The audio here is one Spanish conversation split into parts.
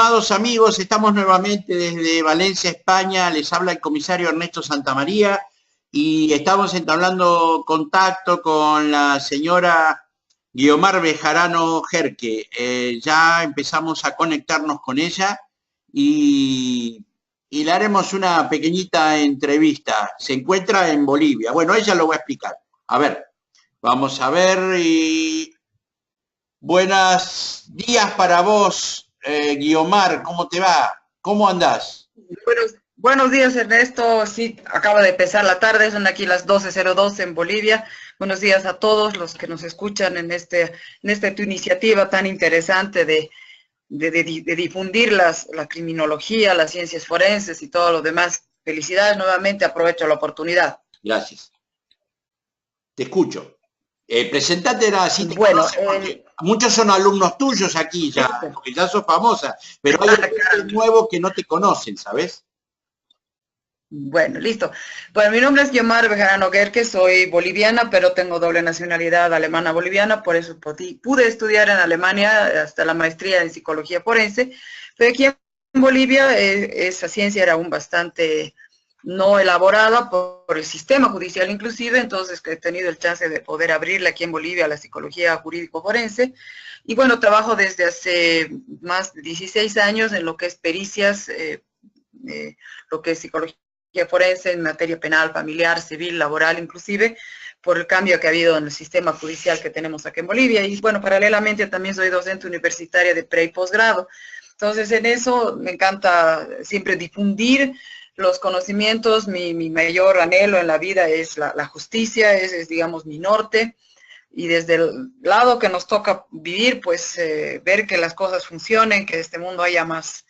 Estimados amigos, estamos nuevamente desde Valencia, España. Les habla el comisario Ernesto Santamaría y estamos entablando contacto con la señora Guiomar Bejarano Jerque. Ya empezamos a conectarnos con ella y le haremos una pequeñita entrevista. Se encuentra en Bolivia. Bueno, ella lo va a explicar. A ver, vamos a ver. Buenos días para vos. Guiomar, ¿cómo te va? ¿Cómo andás? Buenos días, Ernesto. Sí, acaba de empezar la tarde, son aquí las 12:02 en Bolivia. Buenos días a todos los que nos escuchan en esta tu iniciativa tan interesante de difundir la criminología, las ciencias forenses y todo lo demás. Felicidades nuevamente, aprovecho la oportunidad. Gracias. Te escucho. Presentate, así te Bueno, conocen, porque muchos son alumnos tuyos aquí ya, porque ya sos famosa, pero hay gente nuevo que no te conocen, ¿sabes? Bueno, listo. Bueno, mi nombre es Guiomar Bejarano Jerque, soy boliviana, pero tengo doble nacionalidad alemana-boliviana, por eso pude estudiar en Alemania hasta la maestría en psicología forense, pero aquí en Bolivia esa ciencia era aún bastante no elaborada por el sistema judicial inclusive, entonces he tenido el chance de poder abrirle aquí en Bolivia la psicología jurídico-forense, y bueno, trabajo desde hace más de 16 años en lo que es pericias, lo que es psicología forense en materia penal, familiar, civil, laboral, inclusive, por el cambio que ha habido en el sistema judicial que tenemos aquí en Bolivia. Y bueno, paralelamente también soy docente universitaria de pre y posgrado. Entonces, en eso me encanta siempre difundir los conocimientos. Mi mayor anhelo en la vida es la justicia, es, digamos, mi norte. Y desde el lado que nos toca vivir, pues ver que las cosas funcionen, que en este mundo haya más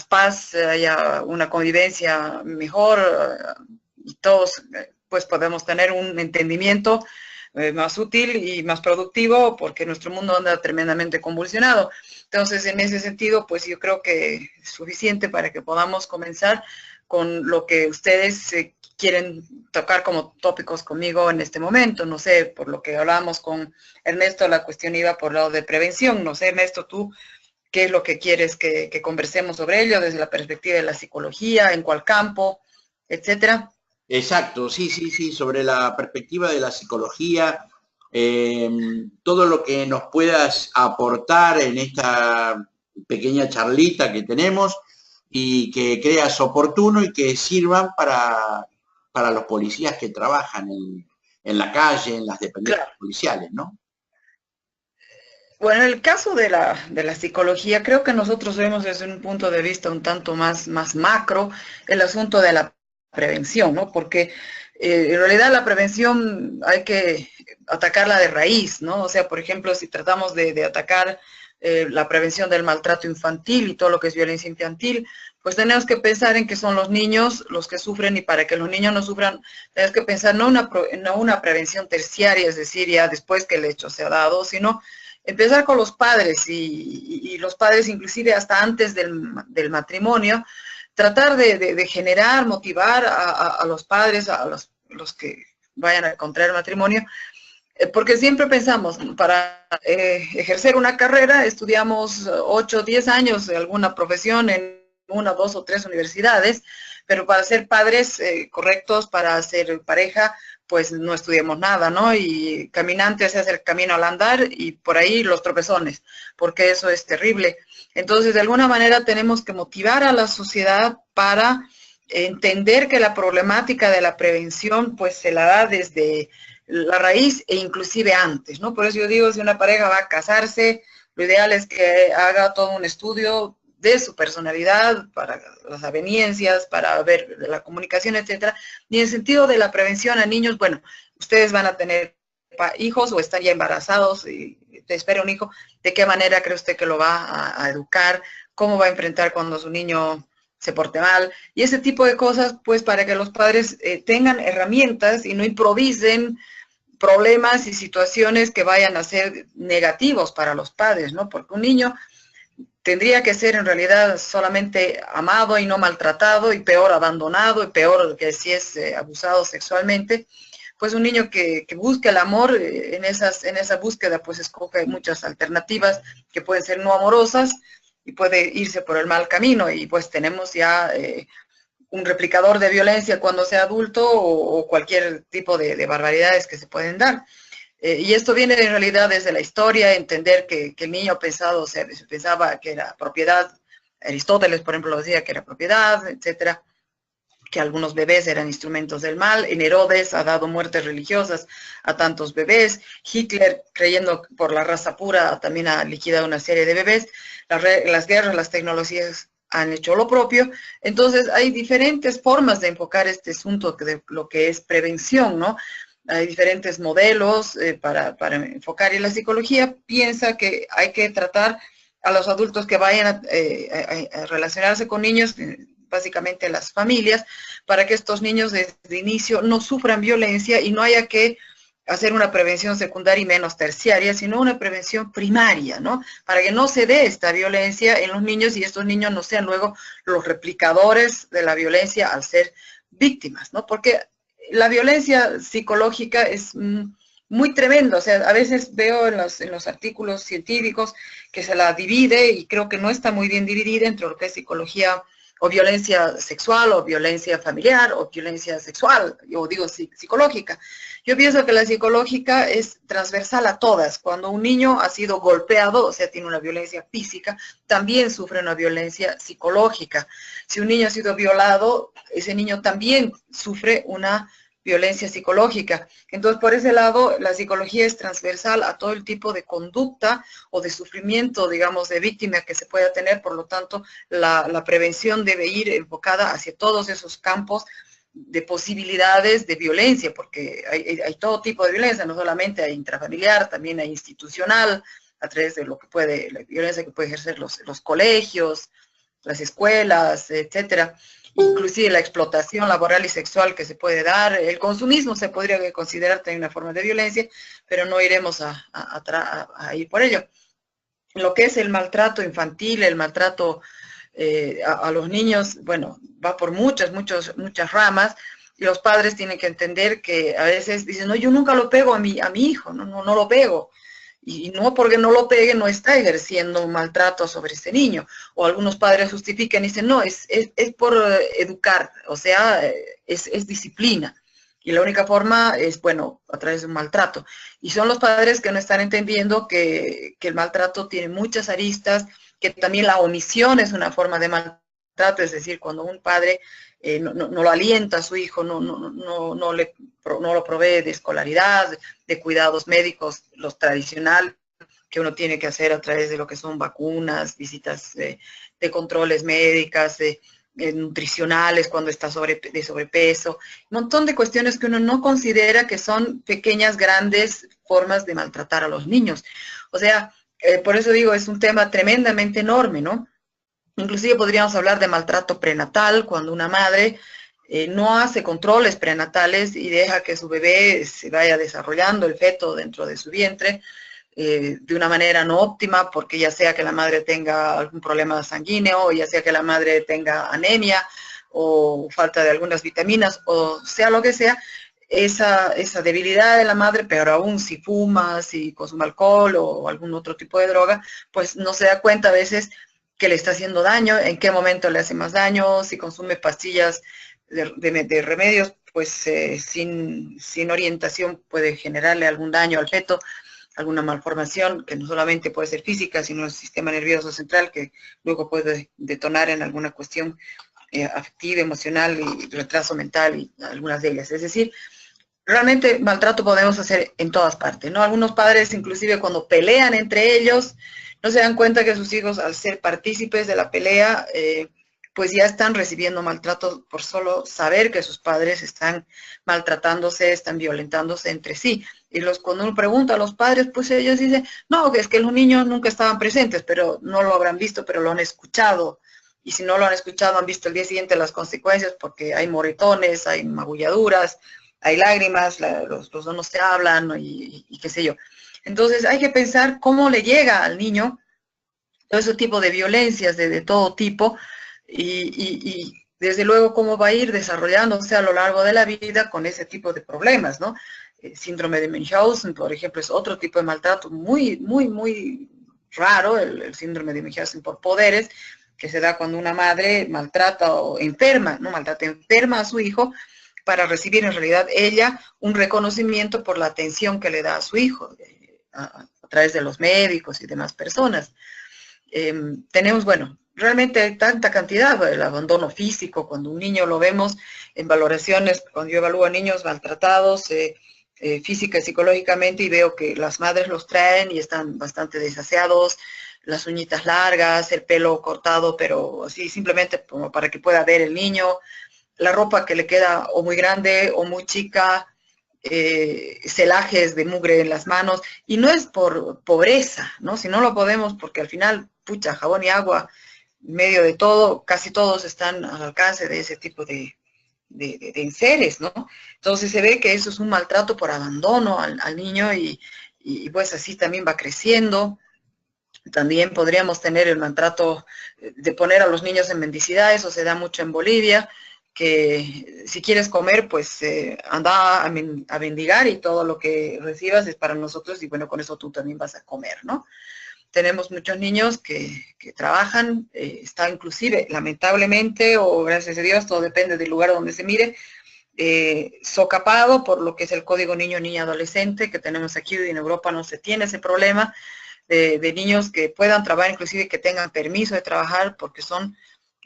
paz, haya una convivencia mejor y todos pues podemos tener un entendimiento más útil y más productivo porque nuestro mundo anda tremendamente convulsionado. Entonces, en ese sentido, pues yo creo que es suficiente para que podamos comenzar con lo que ustedes quieren tocar como tópicos conmigo en este momento. No sé, por lo que hablábamos con Ernesto, la cuestión iba por lado de prevención. No sé, Ernesto, tú, ¿qué es lo que quieres que conversemos sobre ello desde la perspectiva de la psicología, en cuál campo, etcétera? Exacto, sí, sí, sí, sobre la perspectiva de la psicología, todo lo que nos puedas aportar en esta pequeña charlita que tenemos y que creas oportuno y que sirvan para los policías que trabajan en la calle, en las dependencias Claro. policiales, ¿no? Bueno, en el caso de la psicología, creo que nosotros vemos desde un punto de vista un tanto más macro el asunto de la prevención, ¿no? Porque en realidad la prevención hay que atacarla de raíz, ¿no? O sea, por ejemplo, si tratamos de atacar la prevención del maltrato infantil y todo lo que es violencia infantil, pues tenemos que pensar en que son los niños los que sufren, y para que los niños no sufran, tenemos que pensar no una prevención terciaria, es decir, ya después que el hecho se ha dado, sino empezar con los padres y los padres inclusive hasta antes del matrimonio, tratar de generar, motivar a los padres, a los que vayan a contraer matrimonio, porque siempre pensamos, para ejercer una carrera estudiamos 8 o 10 años de alguna profesión en 1, 2 o 3 universidades, pero para ser padres correctos, para ser pareja, pues no estudiamos nada, ¿no? Y caminante se hace el camino al andar y por ahí los tropezones, porque eso es terrible. Entonces, de alguna manera tenemos que motivar a la sociedad para entender que la problemática de la prevención, pues se la da desde la raíz e inclusive antes, ¿no? Por eso yo digo, si una pareja va a casarse, lo ideal es que haga todo un estudio de su personalidad, para las aveniencias, para ver la comunicación, etcétera. Y en el sentido de la prevención a niños, bueno, ustedes van a tener hijos o están ya embarazados y te espera un hijo, ¿de qué manera cree usted que lo va a educar? ¿Cómo va a enfrentar cuando su niño se porte mal? Y ese tipo de cosas, pues para que los padres tengan herramientas y no improvisen problemas y situaciones que vayan a ser negativos para los padres, ¿no? Porque un niño tendría que ser en realidad solamente amado y no maltratado, y peor abandonado, y peor que si es abusado sexualmente. Pues un niño que busque el amor, en esa búsqueda pues escoge muchas alternativas que pueden ser no amorosas, y puede irse por el mal camino, y pues tenemos ya un replicador de violencia cuando sea adulto, o cualquier tipo de barbaridades que se pueden dar. Y esto viene en realidad desde la historia, entender que el niño pensaba que era propiedad. Aristóteles, por ejemplo, decía que era propiedad, etcétera, que algunos bebés eran instrumentos del mal. En Herodes ha dado muertes religiosas a tantos bebés. Hitler, creyendo por la raza pura, también ha liquidado una serie de bebés. Las guerras, las tecnologías han hecho lo propio. Entonces hay diferentes formas de enfocar este asunto de lo que es prevención, ¿no? Hay diferentes modelos para enfocar, y la psicología piensa que hay que tratar a los adultos que vayan a relacionarse con niños, básicamente las familias, para que estos niños desde inicio no sufran violencia y no haya que hacer una prevención secundaria y menos terciaria, sino una prevención primaria, ¿no? Para que no se dé esta violencia en los niños y estos niños no sean luego los replicadores de la violencia al ser víctimas, ¿no? Porque la violencia psicológica es muy tremenda. O sea, a veces veo en los artículos científicos que se la divide, y creo que no está muy bien dividida entre lo que es psicología o violencia sexual, o violencia familiar, o violencia sexual, o digo psicológica. Yo pienso que la psicológica es transversal a todas. Cuando un niño ha sido golpeado, o sea, tiene una violencia física, también sufre una violencia psicológica. Si un niño ha sido violado, ese niño también sufre una violencia psicológica. Entonces, por ese lado, la psicología es transversal a todo el tipo de conducta o de sufrimiento, digamos, de víctima que se pueda tener. Por lo tanto, la prevención debe ir enfocada hacia todos esos campos de posibilidades de violencia, porque hay todo tipo de violencia, no solamente hay intrafamiliar, también hay institucional, a través de la violencia que puede ejercer los colegios, las escuelas, etcétera. Inclusive la explotación laboral y sexual que se puede dar. El consumismo se podría considerar también una forma de violencia, pero no iremos a ir por ello. Lo que es el maltrato infantil, el maltrato a los niños, bueno, va por muchas ramas, y los padres tienen que entender que a veces dicen, no, yo nunca lo pego a mi hijo, no lo pego. Y no, porque no lo pegue, no está ejerciendo un maltrato sobre ese niño. O algunos padres justifican y dicen, no, es por educar, o sea, es disciplina. Y la única forma es, bueno, a través de un maltrato. Y son los padres que no están entendiendo que el maltrato tiene muchas aristas, que también la omisión es una forma de maltrato. Es decir, cuando un padre no lo alienta a su hijo, no lo provee de escolaridad, de cuidados médicos, los tradicionales que uno tiene que hacer a través de lo que son vacunas, visitas de controles médicas, nutricionales cuando está de sobrepeso, un montón de cuestiones que uno no considera que son pequeñas, grandes formas de maltratar a los niños. O sea, por eso digo, es un tema tremendamente enorme, ¿no? Inclusive podríamos hablar de maltrato prenatal, cuando una madre no hace controles prenatales y deja que su bebé se vaya desarrollando, el feto dentro de su vientre, de una manera no óptima, porque ya sea que la madre tenga algún problema sanguíneo, ya sea que la madre tenga anemia o falta de algunas vitaminas, o sea lo que sea, esa debilidad de la madre, pero aún si fuma, si consume alcohol o algún otro tipo de droga, pues no se da cuenta a veces que le está haciendo daño, en qué momento le hace más daño, si consume pastillas de remedios, pues sin orientación puede generarle algún daño al feto, alguna malformación que no solamente puede ser física, sino el sistema nervioso central, que luego puede detonar en alguna cuestión afectiva, emocional y retraso mental, y algunas de ellas. Es decir, realmente maltrato podemos hacer en todas partes, ¿no? Algunos padres, inclusive cuando pelean entre ellos, no se dan cuenta que sus hijos, al ser partícipes de la pelea, pues ya están recibiendo maltrato por solo saber que sus padres están maltratándose, están violentándose entre sí. Y cuando uno pregunta a los padres, pues ellos dicen, no, es que los niños nunca estaban presentes, pero no lo habrán visto, pero lo han escuchado. Y si no lo han escuchado, han visto el día siguiente las consecuencias, porque hay moretones, hay magulladuras, hay lágrimas, los dos no se hablan, ¿no? y qué sé yo. Entonces hay que pensar cómo le llega al niño todo ese tipo de violencias de todo tipo, y desde luego cómo va a ir desarrollándose a lo largo de la vida con ese tipo de problemas, ¿no? Síndrome de Münchhausen, por ejemplo, es otro tipo de maltrato muy raro, el síndrome de Münchhausen por poderes, que se da cuando una madre maltrata o enferma, no maltrata, enferma a su hijo para recibir en realidad ella un reconocimiento por la atención que le da a su hijo, a través de los médicos y demás personas. Tenemos, bueno, realmente hay tanta cantidad, el abandono físico, cuando un niño lo vemos en valoraciones, cuando yo evalúo a niños maltratados física y psicológicamente, y veo que las madres los traen y están bastante desaseados, las uñitas largas, el pelo cortado, pero así simplemente como para que pueda ver el niño, la ropa que le queda o muy grande o muy chica, celajes de mugre en las manos, y no es por pobreza, ¿no? Si no lo podemos, porque al final, pucha, jabón y agua, en medio de todo, casi todos están al alcance de ese tipo de enseres, ¿no? Entonces se ve que eso es un maltrato por abandono al niño y pues así también va creciendo. También podríamos tener el maltrato de poner a los niños en mendicidad, eso se da mucho en Bolivia, que si quieres comer, pues anda a mendigar y todo lo que recibas es para nosotros y bueno, con eso tú también vas a comer, ¿no? Tenemos muchos niños que trabajan, está inclusive, lamentablemente, o gracias a Dios, todo depende del lugar donde se mire, socapado por lo que es el Código Niño, Niña, Adolescente, que tenemos aquí en Europa no se tiene ese problema, de niños que puedan trabajar, inclusive que tengan permiso de trabajar, porque son,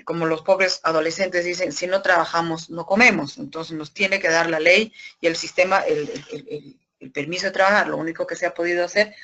como los pobres adolescentes dicen, si no trabajamos, no comemos. Entonces nos tiene que dar la ley y el sistema, el permiso de trabajar. Lo único que se ha podido hacer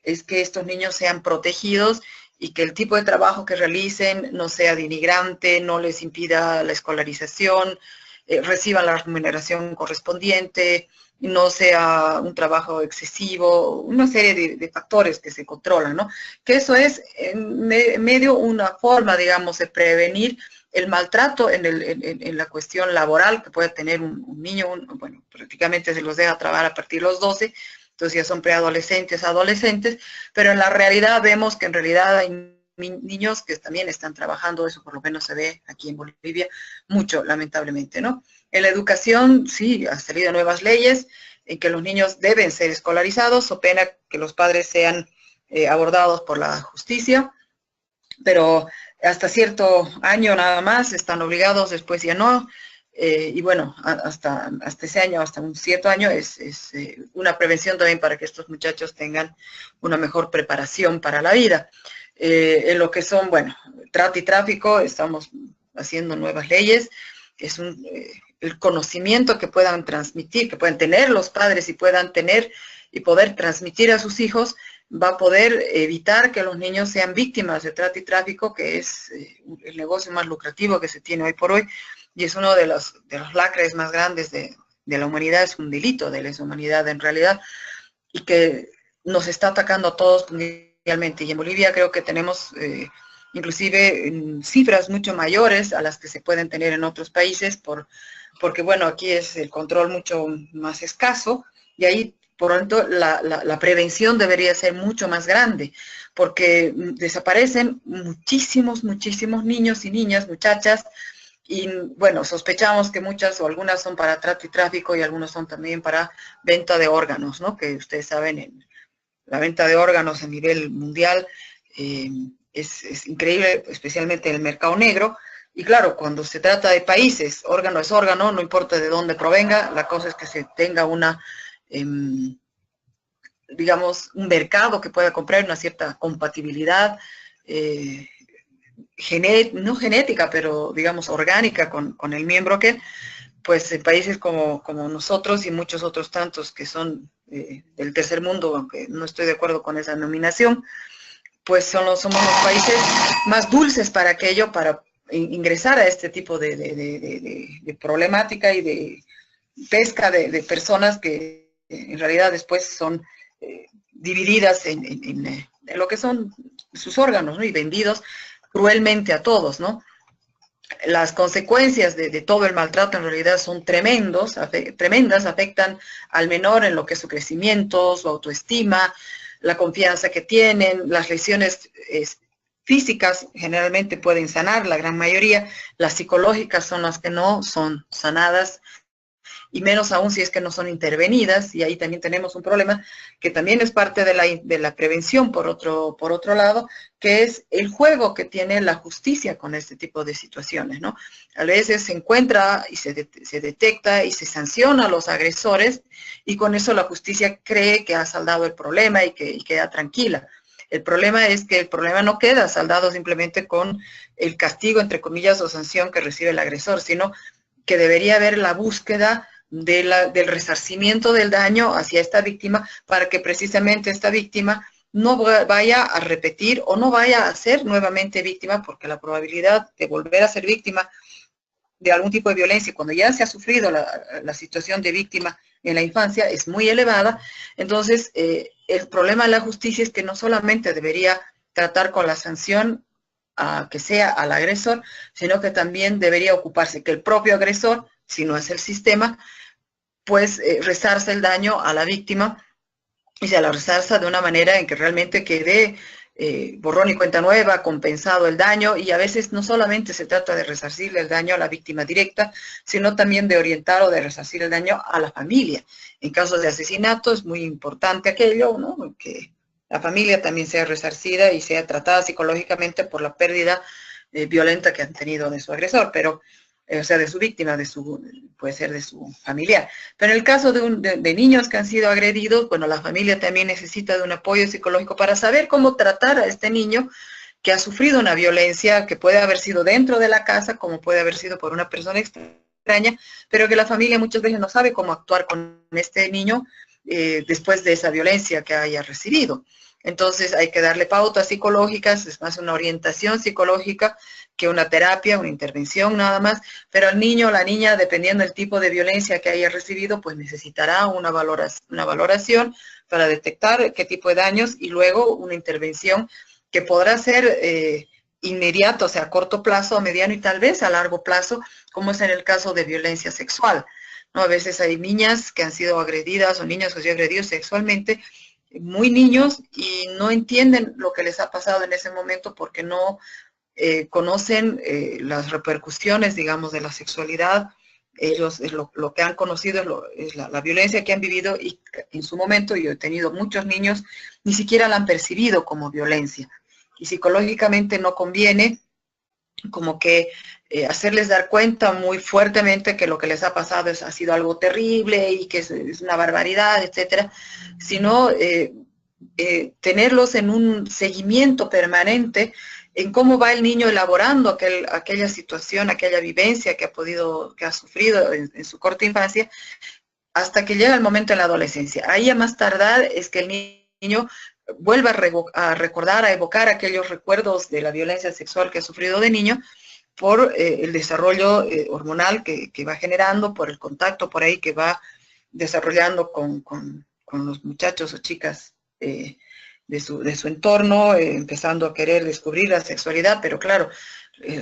es que estos niños sean protegidos y que el tipo de trabajo que realicen no sea denigrante, no les impida la escolarización, reciban la remuneración correspondiente, no sea un trabajo excesivo, una serie de factores que se controlan, ¿no? Que eso es en medio una forma, digamos, de prevenir el maltrato en la cuestión laboral que puede tener un niño, bueno, prácticamente se los deja trabajar a partir de los 12, entonces ya son preadolescentes, adolescentes, pero en la realidad vemos que en realidad hay niños que también están trabajando, eso por lo menos se ve aquí en Bolivia mucho, lamentablemente, ¿no? En la educación, sí, han salido nuevas leyes en que los niños deben ser escolarizados, o pena que los padres sean abordados por la justicia, pero hasta cierto año nada más están obligados, después ya no, y bueno, hasta ese año, hasta un cierto año, es una prevención también para que estos muchachos tengan una mejor preparación para la vida. En lo que son, bueno, trata y tráfico, estamos haciendo nuevas leyes, es el conocimiento que puedan transmitir, que puedan tener los padres y puedan tener y poder transmitir a sus hijos, va a poder evitar que los niños sean víctimas de trata y tráfico, que es el negocio más lucrativo que se tiene hoy por hoy, y es uno de los lacres más grandes de la humanidad, es un delito de lesa humanidad en realidad, y que nos está atacando a todos mundialmente. Y en Bolivia creo que tenemos inclusive cifras mucho mayores a las que se pueden tener en otros países, porque bueno, aquí es el control mucho más escaso, y ahí por lo tanto la prevención debería ser mucho más grande, porque desaparecen muchísimos niños y niñas, muchachas, y bueno, sospechamos que muchas o algunas son para trata y tráfico y algunos son también para venta de órganos, ¿no? Que ustedes saben, la venta de órganos a nivel mundial es increíble, especialmente en el mercado negro. Y claro, cuando se trata de países, órgano es órgano, no importa de dónde provenga, la cosa es que se tenga una, digamos, un mercado que pueda comprar una cierta compatibilidad, no genética, pero digamos orgánica con el miembro que, pues en países como nosotros y muchos otros tantos que son del tercer mundo, aunque no estoy de acuerdo con esa denominación, pues somos los países más dulces para aquello, para ingresar a este tipo de problemática y de pesca de personas que en realidad después son divididas en lo que son sus órganos, ¿no? Y vendidos cruelmente a todos, ¿no? Las consecuencias de todo el maltrato en realidad son tremendas, afectan al menor en lo que es su crecimiento, su autoestima, la confianza que tienen, las lesiones físicas generalmente pueden sanar, la gran mayoría, las psicológicas son las que no son sanadas, y menos aún si es que no son intervenidas, y ahí también tenemos un problema que también es parte de la prevención por otro lado, que es el juego que tiene la justicia con este tipo de situaciones, ¿no? A veces se encuentra y se detecta y se sanciona a los agresores, y con eso la justicia cree que ha saldado el problema y queda tranquila. El problema es que el problema no queda saldado simplemente con el castigo, entre comillas, o sanción que recibe el agresor, sino que debería haber la búsqueda del resarcimiento del daño hacia esta víctima para que precisamente esta víctima no vaya a repetir o no vaya a ser nuevamente víctima, porque la probabilidad de volver a ser víctima de algún tipo de violencia cuando ya se ha sufrido la situación de víctima en la infancia es muy elevada. Entonces, el problema de la justicia es que no solamente debería tratar con la sanción que sea al agresor, sino que también debería ocuparse que el propio agresor, si no es el sistema, pues resarce el daño a la víctima y se la resarza de una manera en que realmente quede borrón y cuenta nueva, compensado el daño, y a veces no solamente se trata de resarcirle el daño a la víctima directa, sino también de orientar o de resarcir el daño a la familia. En casos de asesinato es muy importante aquello, ¿no? Que la familia también sea resarcida y sea tratada psicológicamente por la pérdida violenta que han tenido de su agresor, pero o sea, de su víctima, puede ser de su familiar. Pero en el caso de niños que han sido agredidos, bueno, la familia también necesita de un apoyo psicológico para saber cómo tratar a este niño que ha sufrido una violencia que puede haber sido dentro de la casa, como puede haber sido por una persona extraña, pero que la familia muchas veces no sabe cómo actuar con este niño después de esa violencia que haya recibido. Entonces hay que darle pautas psicológicas, es más una orientación psicológica que una terapia, una intervención nada más, pero el niño o la niña, dependiendo del tipo de violencia que haya recibido, pues necesitará una valoración para detectar qué tipo de daños y luego una intervención que podrá ser inmediata, o sea, a corto plazo, a mediano y tal vez a largo plazo, como es en el caso de violencia sexual, ¿no? A veces hay niñas que han sido agredidas o niños que han sido agredidos sexualmente, muy niños, y no entienden lo que les ha pasado en ese momento porque no conocen las repercusiones, digamos, de la sexualidad. Ellos lo que han conocido es la violencia que han vivido, y en su momento yo he tenido muchos niños, ni siquiera la han percibido como violencia. Y psicológicamente no conviene como que hacerles dar cuenta muy fuertemente que lo que les ha pasado ha sido algo terrible y que es una barbaridad, etcétera, sino tenerlos en un seguimiento permanente en cómo va el niño elaborando aquella situación, aquella vivencia que ha sufrido en su corta infancia, hasta que llega el momento en la adolescencia. Ahí a más tardar es que el niño vuelva a recordar, a evocar aquellos recuerdos de la violencia sexual que ha sufrido de niño por el desarrollo hormonal que va generando, por el contacto por ahí que va desarrollando con los muchachos o chicas de su entorno, empezando a querer descubrir la sexualidad, pero claro,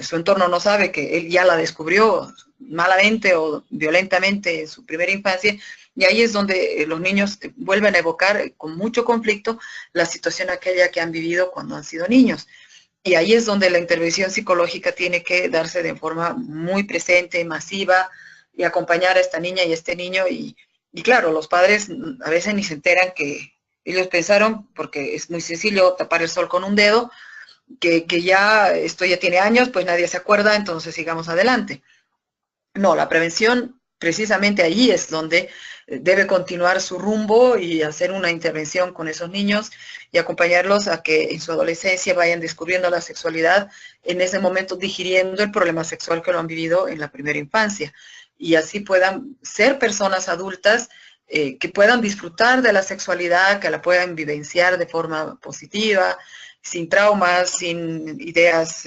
su entorno no sabe que él ya la descubrió malamente o violentamente en su primera infancia, y ahí es donde los niños vuelven a evocar con mucho conflicto la situación aquella que han vivido cuando han sido niños. Y ahí es donde la intervención psicológica tiene que darse de forma muy presente, masiva, y acompañar a esta niña y a este niño. Y claro, los padres a veces ni se enteran que ellos pensaron, porque es muy sencillo tapar el sol con un dedo, que ya esto ya tiene años, pues nadie se acuerda, entonces sigamos adelante. No, la prevención precisamente allí es donde debe continuar su rumbo y hacer una intervención con esos niños y acompañarlos a que en su adolescencia vayan descubriendo la sexualidad, en ese momento digiriendo el problema sexual que lo han vivido en la primera infancia, y así puedan ser personas adultas que puedan disfrutar de la sexualidad, que la puedan vivenciar de forma positiva, sin traumas, sin ideas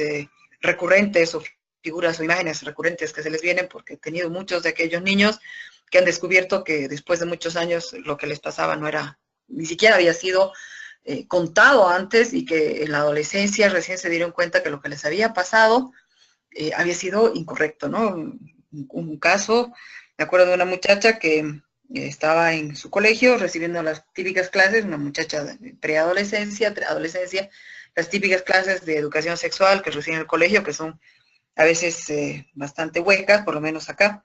recurrentes o figuras o imágenes recurrentes que se les vienen, porque he tenido muchos de aquellos niños que han descubierto que después de muchos años lo que les pasaba no era, ni siquiera había sido contado antes, y que en la adolescencia recién se dieron cuenta que lo que les había pasado había sido incorrecto, ¿no? Un caso, me acuerdo de una muchacha que estaba en su colegio recibiendo las típicas clases, una muchacha de preadolescencia, adolescencia, las típicas clases de educación sexual que reciben en el colegio, que son a veces bastante huecas, por lo menos acá.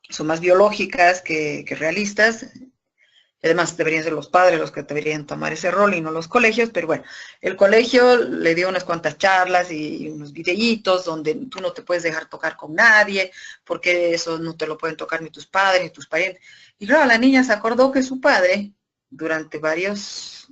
son más biológicas que realistas. Además, deberían ser los padres los que deberían tomar ese rol y no los colegios, pero bueno, el colegio le dio unas cuantas charlas y unos videitos donde tú no te puedes dejar tocar con nadie, porque eso no te lo pueden tocar ni tus padres ni tus parientes. Y claro, la niña se acordó que su padre, durante varios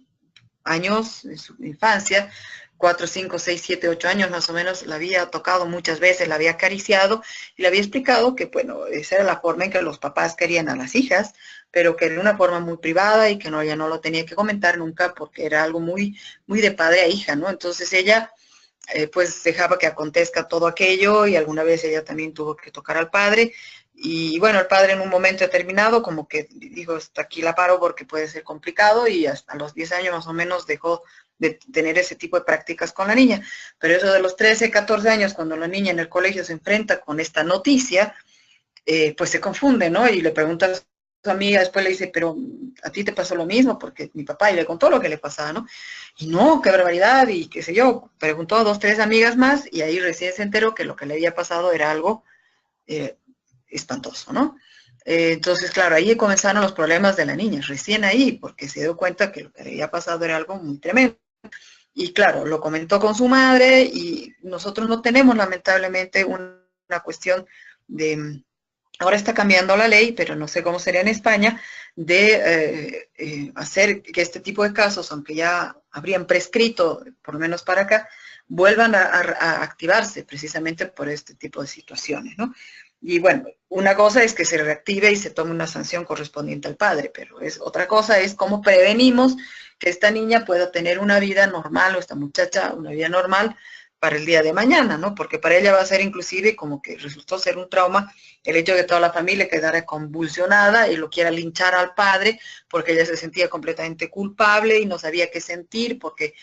años de su infancia, 4, 5, 6, 7, 8 años más o menos, la había tocado muchas veces, la había acariciado y le había explicado que, bueno, esa era la forma en que los papás querían a las hijas, pero que era una forma muy privada y que no, ella no lo tenía que comentar nunca porque era algo muy, muy de padre a hija, ¿no? Entonces ella, pues dejaba que acontezca todo aquello y alguna vez ella también tuvo que tocar al padre. Y bueno, el padre en un momento determinado como que dijo, hasta aquí la paro porque puede ser complicado y hasta los 10 años más o menos dejó de tener ese tipo de prácticas con la niña. Pero eso de los 13, 14 años, cuando la niña en el colegio se enfrenta con esta noticia, pues se confunde, ¿no? Y le pregunta a su amiga, después le dice, pero a ti te pasó lo mismo, porque mi papá, y le contó lo que le pasaba, ¿no? Y no, qué barbaridad, y qué sé yo, preguntó a 2, 3 amigas más, y ahí recién se enteró que lo que le había pasado era algo espantoso, ¿no? Entonces, claro, ahí comenzaron los problemas de la niña, recién ahí, porque se dio cuenta que lo que le había pasado era algo muy tremendo. Y claro, lo comentó con su madre y nosotros no tenemos lamentablemente una cuestión de, ahora está cambiando la ley, pero no sé cómo sería en España, de hacer que este tipo de casos, aunque ya habrían prescrito, por lo menos para acá, vuelvan a activarse precisamente por este tipo de situaciones, ¿no? Y bueno, una cosa es que se reactive y se tome una sanción correspondiente al padre, pero otra cosa es cómo prevenimos que esta niña pueda tener una vida normal o esta muchacha una vida normal para el día de mañana, ¿no? Porque para ella va a ser inclusive como que resultó ser un trauma el hecho de que toda la familia quedara convulsionada y lo quiera linchar al padre porque ella se sentía completamente culpable y no sabía qué sentir porque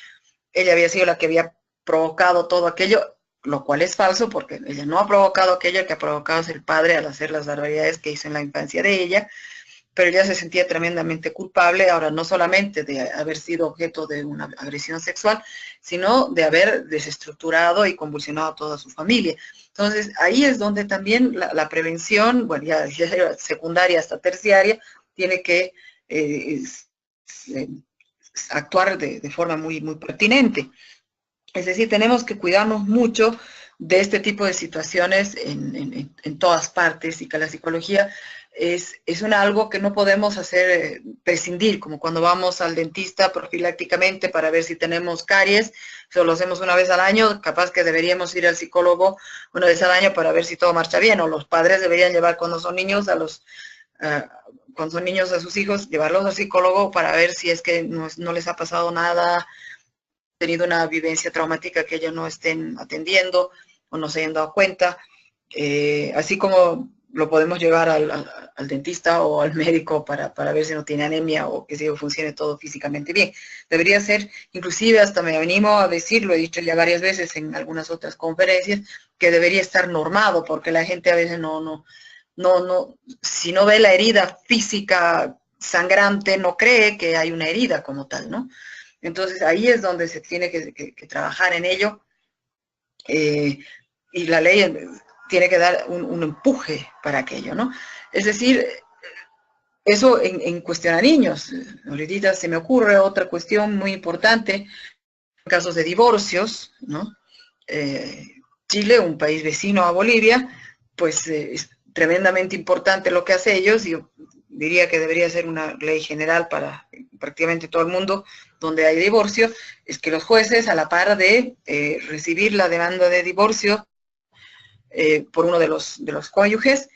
ella había sido la que había provocado todo aquello, lo cual es falso porque ella no ha provocado aquello, el que ha provocado es el padre al hacer las barbaridades que hizo en la infancia de ella, pero ella se sentía tremendamente culpable, ahora no solamente de haber sido objeto de una agresión sexual, sino de haber desestructurado y convulsionado a toda su familia. Entonces, ahí es donde también la prevención, bueno, ya secundaria hasta terciaria, tiene que actuar de forma muy, muy pertinente. Es decir, tenemos que cuidarnos mucho de este tipo de situaciones en todas partes y que la psicología es algo que no podemos hacer prescindir, como cuando vamos al dentista profilácticamente para ver si tenemos caries, eso lo hacemos una vez al año, capaz que deberíamos ir al psicólogo una vez al año para ver si todo marcha bien, o los padres deberían llevar cuando son niños cuando son niños a sus hijos, llevarlos al psicólogo para ver si es que no les ha pasado nada, tenido una vivencia traumática que ellos no estén atendiendo o no se hayan dado cuenta, así como lo podemos llevar al dentista o al médico para ver si no tiene anemia o que si funcione todo físicamente bien. Debería ser, inclusive hasta me animo a decirlo, he dicho ya varias veces en algunas otras conferencias, que debería estar normado, porque la gente a veces si no ve la herida física sangrante, no cree que hay una herida como tal, ¿no? Entonces ahí es donde se tiene que trabajar en ello y la ley tiene que dar un empuje para aquello, ¿no? Es decir, eso en cuestión a niños. Ahorita se me ocurre otra cuestión muy importante, en casos de divorcios, ¿no? Chile, un país vecino a Bolivia, pues es tremendamente importante lo que hace ellos, y yo diría que debería ser una ley general para prácticamente todo el mundo donde hay divorcio, es que los jueces, a la par de recibir la demanda de divorcio por uno de los cónyuges,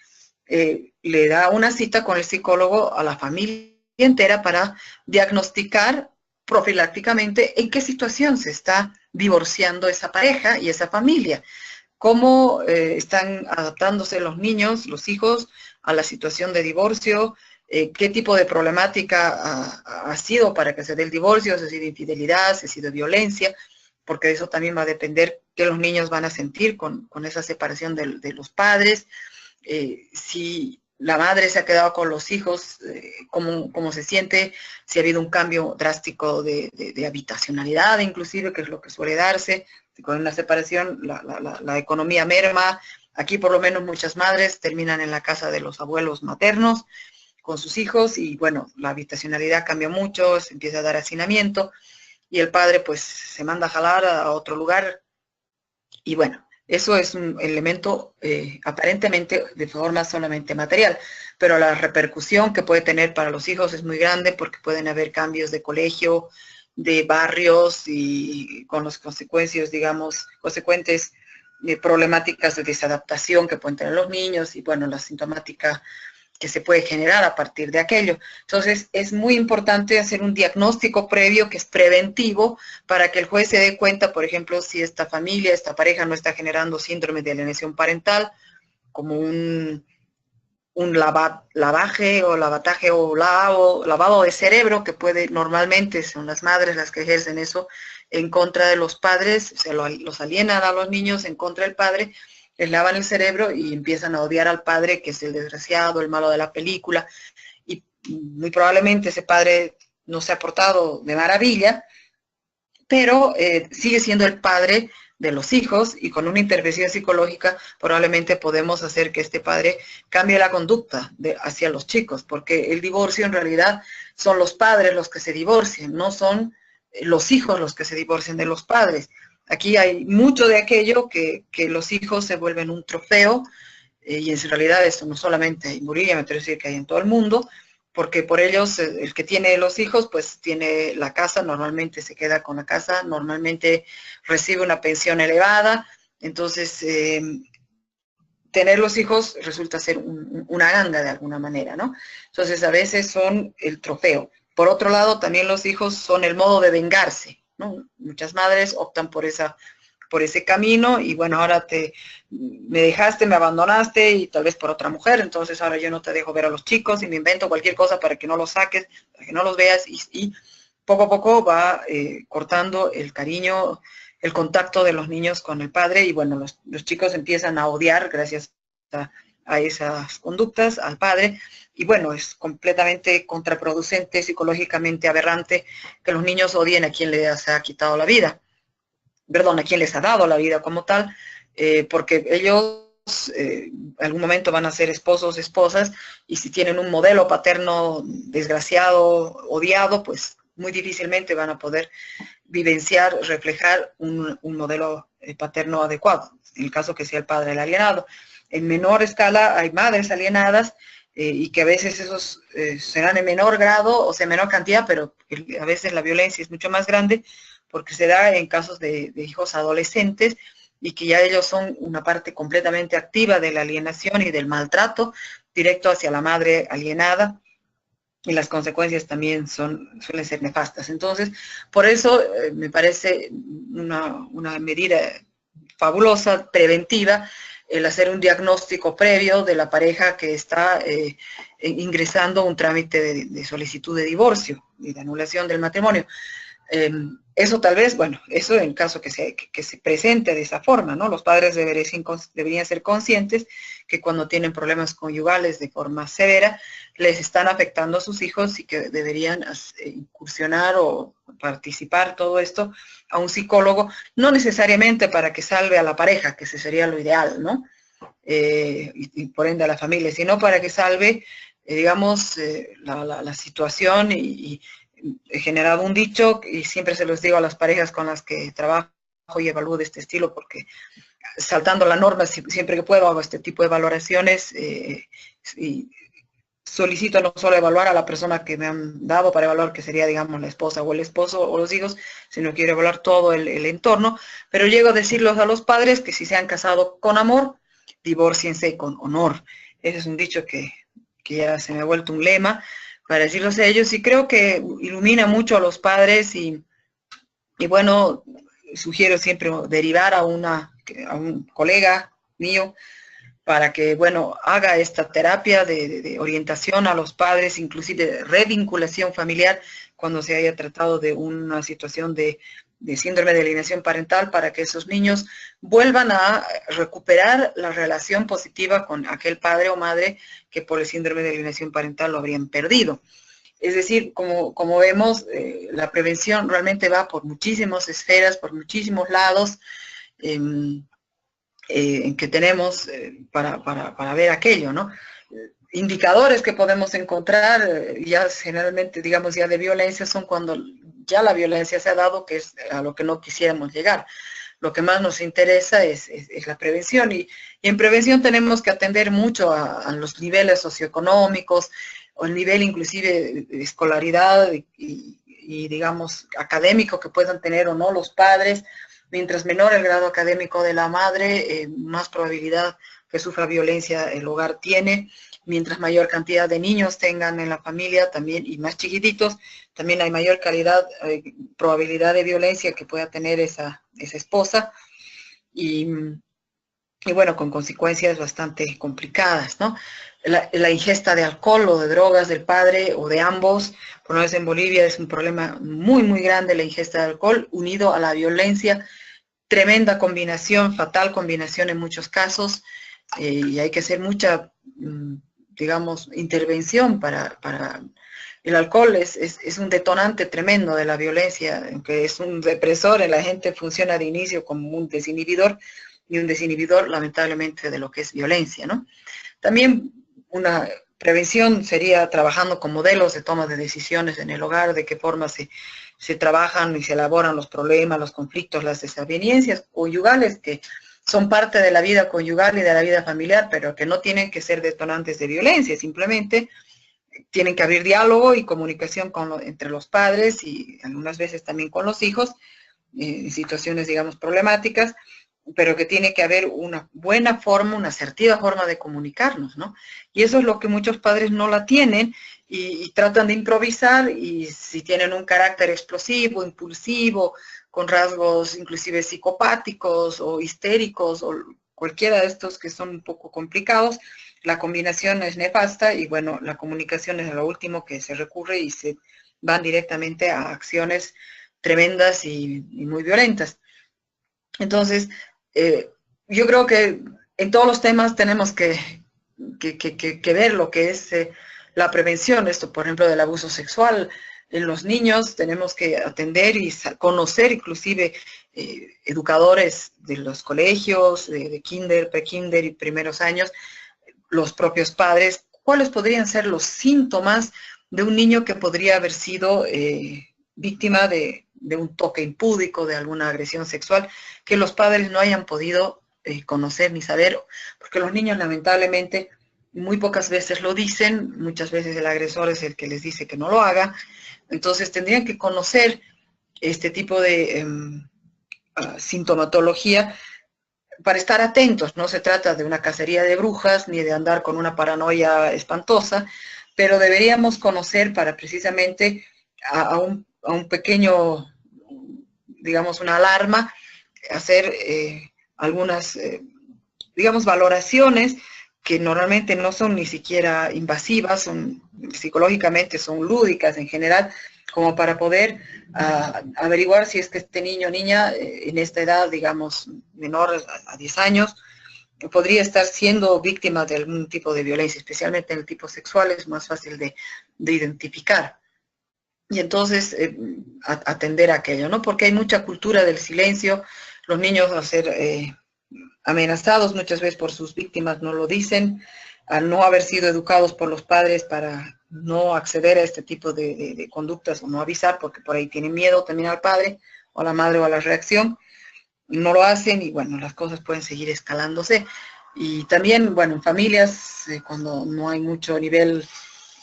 le da una cita con el psicólogo a la familia entera para diagnosticar profilácticamente en qué situación se está divorciando esa pareja y esa familia, cómo están adaptándose los niños, los hijos, a la situación de divorcio, qué tipo de problemática ha sido para que se dé el divorcio, si ha sido infidelidad, si ha sido violencia, porque de eso también va a depender qué los niños van a sentir con esa separación de los padres, si la madre se ha quedado con los hijos, cómo se siente, si ha habido un cambio drástico de habitacionalidad, inclusive, que es lo que suele darse. Con una separación la economía merma, Aquí por lo menos muchas madres terminan en la casa de los abuelos maternos con sus hijos y bueno, la habitacionalidad cambia mucho, se empieza a dar hacinamiento y el padre pues se manda a jalar a otro lugar y bueno, eso es un elemento aparentemente de forma solamente material, pero la repercusión que puede tener para los hijos es muy grande porque pueden haber cambios de colegio, de barrios y con las consecuencias, digamos, consecuentes problemáticas de desadaptación que pueden tener los niños y bueno, la sintomática que se puede generar a partir de aquello. Entonces, es muy importante hacer un diagnóstico previo que es preventivo para que el juez se dé cuenta, por ejemplo, si esta familia, esta pareja no está generando síndrome de alienación parental, como un lavaje o lavataje o lavado de cerebro que puede, normalmente son las madres las que ejercen eso en contra de los padres, se los alienan a los niños en contra del padre, les lavan el cerebro y empiezan a odiar al padre, que es el desgraciado, el malo de la película, y muy probablemente ese padre no se ha portado de maravilla, pero sigue siendo el padre de los hijos y con una intervención psicológica probablemente podemos hacer que este padre cambie la conducta hacia los chicos, porque el divorcio en realidad son los padres los que se divorcian, no son los hijos los que se divorcian de los padres. Aquí hay mucho de aquello que los hijos se vuelven un trofeo, y en realidad esto no solamente en Bolivia, me quiero decir que hay en todo el mundo, porque por ellos el que tiene los hijos pues tiene la casa, normalmente se queda con la casa, normalmente recibe una pensión elevada, entonces tener los hijos resulta ser una ganga de alguna manera, ¿no? Entonces a veces son el trofeo. Por otro lado, también los hijos son el modo de vengarse, ¿no? Muchas madres optan por ese camino y bueno, ahora me dejaste, me abandonaste y tal vez por otra mujer, entonces ahora yo no te dejo ver a los chicos y me invento cualquier cosa para que no los saques, para que no los veas y poco a poco va cortando el cariño, el contacto de los niños con el padre y bueno, los chicos empiezan a odiar gracias a esas conductas al padre y bueno, es completamente contraproducente, psicológicamente aberrante que los niños odien a quien les ha quitado la vida. Perdón, a quien les ha dado la vida como tal, porque ellos en algún momento van a ser esposos, esposas, y si tienen un modelo paterno desgraciado, odiado, pues muy difícilmente van a poder vivenciar, reflejar un modelo paterno adecuado, en el caso que sea el padre el alienado. En menor escala hay madres alienadas, y que a veces esos serán en menor grado, o sea, en menor cantidad, pero a veces la violencia es mucho más grande, porque se da en casos de hijos adolescentes y que ya ellos son una parte completamente activa de la alienación y del maltrato directo hacia la madre alienada y las consecuencias también suelen ser nefastas. Entonces, por eso me parece una medida fabulosa, preventiva, el hacer un diagnóstico previo de la pareja que está ingresando un trámite de solicitud de divorcio y de anulación del matrimonio. Eso tal vez, bueno, eso en caso que se presente de esa forma, ¿no? Los padres deberían ser conscientes que cuando tienen problemas conyugales de forma severa, les están afectando a sus hijos y que deberían incursionar o participar todo esto a un psicólogo, no necesariamente para que salve a la pareja, que ese sería lo ideal, ¿no? Y por ende a la familia, sino para que salve, digamos, la situación y he generado un dicho y siempre se los digo a las parejas con las que trabajo y evalúo de este estilo porque saltando la norma siempre que puedo hago este tipo de valoraciones y solicito no solo evaluar a la persona que me han dado para evaluar que sería digamos la esposa o el esposo o los hijos, sino quiero evaluar todo el entorno, pero llego a decirles a los padres que si se han casado con amor, divórciense con honor. Ese es un dicho que ya se me ha vuelto un lema para decirlos a ellos y creo que ilumina mucho a los padres y bueno, sugiero siempre derivar a un colega mío para que, bueno, haga esta terapia de orientación a los padres, inclusive de revinculación familiar cuando se haya tratado de una situación de síndrome de alienación parental para que esos niños vuelvan a recuperar la relación positiva con aquel padre o madre que por el síndrome de alienación parental lo habrían perdido. Es decir, como vemos, la prevención realmente va por muchísimas esferas, por muchísimos lados. que tenemos para ver aquello, ¿no? Indicadores que podemos encontrar ya generalmente, digamos, ya de violencia son cuando ya la violencia se ha dado, que es a lo que no quisiéramos llegar. Lo que más nos interesa es la prevención y en prevención tenemos que atender mucho a los niveles socioeconómicos o el nivel inclusive de escolaridad y digamos académico que puedan tener o no los padres. Mientras menor el grado académico de la madre, más probabilidad que sufra violencia el hogar tiene. Mientras mayor cantidad de niños tengan en la familia también y más chiquititos, también hay mayor probabilidad de violencia que pueda tener esa esposa y bueno, con consecuencias bastante complicadas, ¿no? La ingesta de alcohol o de drogas del padre o de ambos, por lo menos en Bolivia es un problema muy, muy grande la ingesta de alcohol unido a la violencia, tremenda combinación, fatal combinación en muchos casos, y hay que hacer mucha digamos, intervención para el alcohol es un detonante tremendo de la violencia, aunque es un represor, en la gente funciona de inicio como un desinhibidor, y un desinhibidor lamentablemente de lo que es violencia, ¿no? También una prevención sería trabajando con modelos de toma de decisiones en el hogar, de qué forma se trabajan y se elaboran los problemas, los conflictos, las desavenencias conyugales que son parte de la vida conyugal y de la vida familiar, pero que no tienen que ser detonantes de violencia, simplemente tienen que haber diálogo y comunicación entre los padres y algunas veces también con los hijos, en situaciones, digamos, problemáticas, pero que tiene que haber una buena forma, una asertiva forma de comunicarnos, ¿no? Y eso es lo que muchos padres no la tienen y tratan de improvisar y si tienen un carácter explosivo, impulsivo, con rasgos inclusive psicopáticos o histéricos o cualquiera de estos que son un poco complicados, la combinación es nefasta y bueno, la comunicación es lo último que se recurre y se van directamente a acciones tremendas y muy violentas. Entonces, yo creo que en todos los temas tenemos que ver lo que es la prevención, esto por ejemplo del abuso sexual en los niños, tenemos que atender y conocer inclusive educadores de los colegios, de kinder, pre-kinder y primeros años, los propios padres, cuáles podrían ser los síntomas de un niño que podría haber sido víctima de un toque impúdico, de alguna agresión sexual, que los padres no hayan podido conocer ni saber, porque los niños lamentablemente muy pocas veces lo dicen, muchas veces el agresor es el que les dice que no lo haga, entonces tendrían que conocer este tipo de sintomatología para estar atentos. No se trata de una cacería de brujas ni de andar con una paranoia espantosa, pero deberíamos conocer para precisamente a un pequeño, digamos, una alarma, hacer algunas, digamos, valoraciones que normalmente no son ni siquiera invasivas, psicológicamente son lúdicas en general, como para poder averiguar si es que este niño o niña en esta edad, digamos, menor a 10 años, podría estar siendo víctima de algún tipo de violencia, especialmente en el tipo sexual, es más fácil de identificar. Y entonces atender a aquello, ¿no? Porque hay mucha cultura del silencio, los niños al ser amenazados muchas veces por sus víctimas no lo dicen, al no haber sido educados por los padres para no acceder a este tipo de conductas o no avisar porque por ahí tienen miedo también al padre o a la madre o a la reacción, no lo hacen y bueno, las cosas pueden seguir escalándose. Y también, bueno, en familias, cuando no hay mucho nivel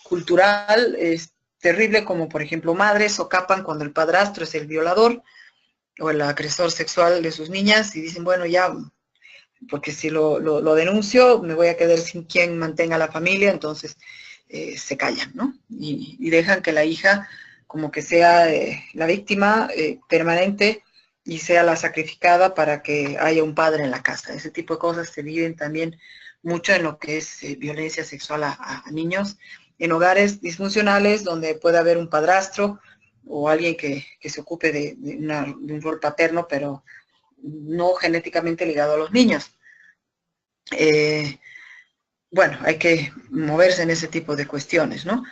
cultural, es terrible como por ejemplo madres socapan cuando el padrastro es el violador o el agresor sexual de sus niñas y dicen, bueno, ya, porque si lo denuncio me voy a quedar sin quien mantenga la familia, entonces se callan, ¿no? Y dejan que la hija como que sea la víctima permanente y sea la sacrificada para que haya un padre en la casa. Ese tipo de cosas se viven también mucho en lo que es violencia sexual a niños, en hogares disfuncionales donde puede haber un padrastro o alguien que se ocupe de un rol paterno, pero no genéticamente ligado a los niños. Bueno, hay que moverse en ese tipo de cuestiones, ¿no?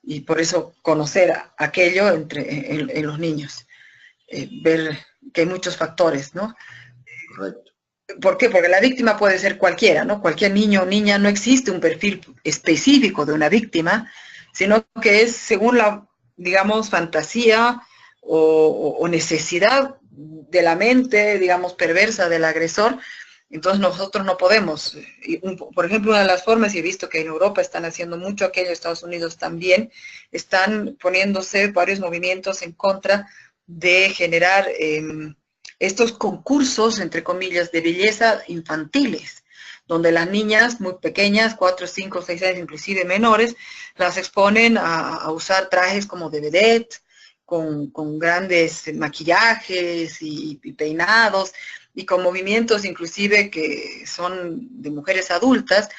Y por eso conocer aquello en los niños, ver que hay muchos factores, ¿no? Correcto. ¿Por qué? Porque la víctima puede ser cualquiera, ¿no? Cualquier niño o niña, no existe un perfil específico de una víctima, sino que es según la, digamos, fantasía o necesidad de la mente, digamos, perversa del agresor. Entonces nosotros no podemos. Por ejemplo, una de las formas, y he visto que en Europa están haciendo mucho aquello, en Estados Unidos también, están poniéndose varios movimientos en contra de generar estos concursos, entre comillas, de belleza infantiles, donde las niñas muy pequeñas, 4, 5, 6 años, inclusive menores, las exponen a usar trajes como de vedette, con grandes maquillajes y peinados, y con movimientos inclusive que son de mujeres adultas,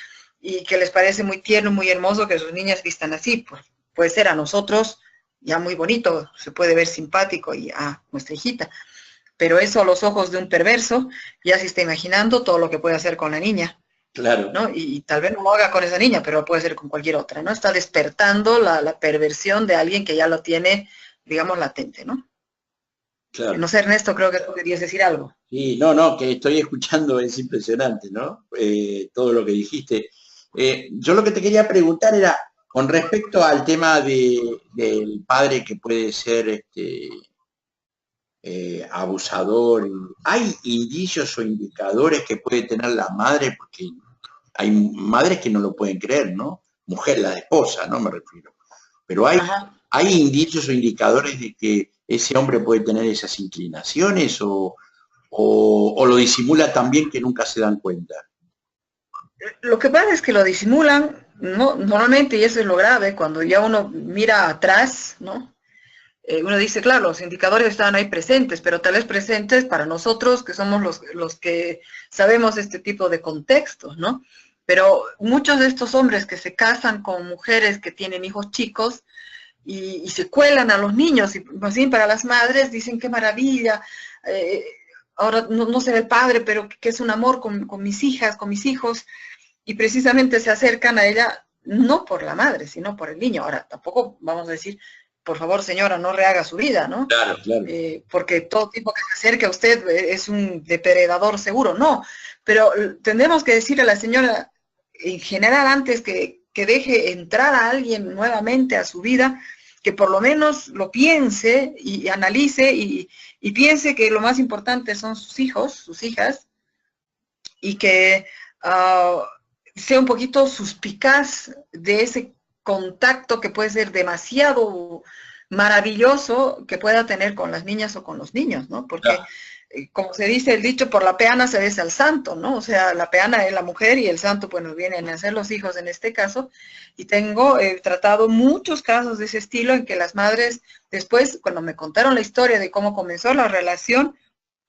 y que les parece muy tierno, muy hermoso que sus niñas vistan así. Pues puede ser a nosotros ya muy bonito, se puede ver simpático y a nuestra hijita, pero eso a los ojos de un perverso ya se está imaginando todo lo que puede hacer con la niña, Claro, ¿no? Y tal vez no lo haga con esa niña, pero lo puede hacer con cualquier otra, ¿no? Está despertando la perversión de alguien que ya lo tiene, digamos, latente, ¿no? claro. No sé, Ernesto, creo que tú querías decir algo. Sí, no, no, que estoy escuchando es impresionante, ¿no? Todo lo que dijiste. Yo lo que te quería preguntar era, con respecto al tema del padre que puede ser abusador, ¿hay indicios o indicadores que puede tener la madre? Porque hay madres que no lo pueden creer, ¿no? Mujer, la esposa, ¿no? Me refiero. Pero Ajá. hay indicios o indicadores de que ese hombre puede tener esas inclinaciones o lo disimula tan bien que nunca se dan cuenta. Lo que pasa es que lo disimulan, ¿no? Normalmente, y eso es lo grave, cuando ya uno mira atrás, ¿no? Uno dice, claro, los indicadores estaban ahí presentes, pero tal vez presentes para nosotros que somos los que sabemos este tipo de contextos, ¿no? Pero muchos de estos hombres que se casan con mujeres que tienen hijos chicos y se cuelan a los niños, y más bien para las madres dicen, qué maravilla, eh, ahora no se ve el padre, pero que es un amor con mis hijas, con mis hijos, y precisamente se acercan a ella no por la madre, sino por el niño. Ahora, tampoco vamos a decir, por favor, señora, no rehaga su vida, ¿no? Claro, claro. Porque todo tipo que se acerque a usted es un depredador seguro, no. Pero tendremos que decirle a la señora, en general, antes que deje entrar a alguien nuevamente a su vida, que por lo menos lo piense y analice y piense que lo más importante son sus hijos, sus hijas, y que sea un poquito suspicaz de ese contacto que puede ser demasiado maravilloso que pueda tener con las niñas o con los niños, ¿no? Porque, Claro. como se dice el dicho, por la peana se besa al santo, ¿no? O sea, la peana es la mujer y el santo, pues nos vienen a ser los hijos en este caso. Y tengo tratado muchos casos de ese estilo en que las madres, después, cuando me contaron la historia de cómo comenzó la relación,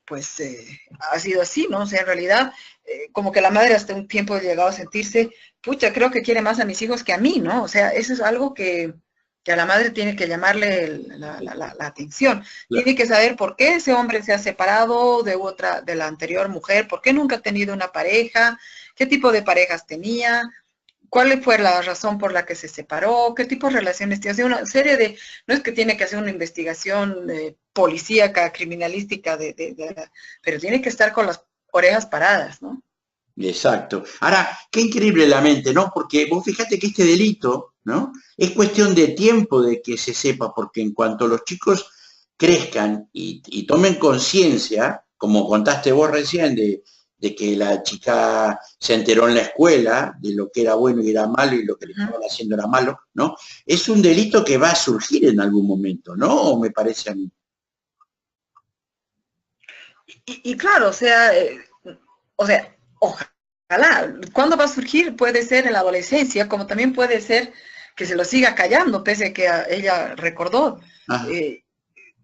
pues ha sido así, ¿no? O sea, en realidad, como que la madre hasta un tiempo ha llegado a sentirse, pucha, creo que quiere más a mis hijos que a mí, ¿no? O sea, eso es algo que a la madre tiene que llamarle la atención. Tiene que saber por qué ese hombre se ha separado de la anterior mujer, por qué nunca ha tenido una pareja, qué tipo de parejas tenía, cuál fue la razón por la que se separó, qué tipo de relaciones tiene, o sea, una serie de, no es que tiene que hacer una investigación policíaca, criminalística, pero tiene que estar con las orejas paradas, ¿no? Exacto. Ahora, qué increíble la mente, ¿no? Porque vos fíjate que este delito, ¿no? Es cuestión de tiempo de que se sepa, porque en cuanto los chicos crezcan y tomen conciencia, como contaste vos recién, de que la chica se enteró en la escuela de lo que era bueno y era malo y lo que le estaban haciendo era malo, ¿no? Es un delito que va a surgir en algún momento, ¿no? ¿O me parece a mí? Y claro, o sea, ojalá, ¿cuándo va a surgir? Puede ser en la adolescencia, como también puede ser que se lo siga callando, pese a que ella recordó. Ah, Eh,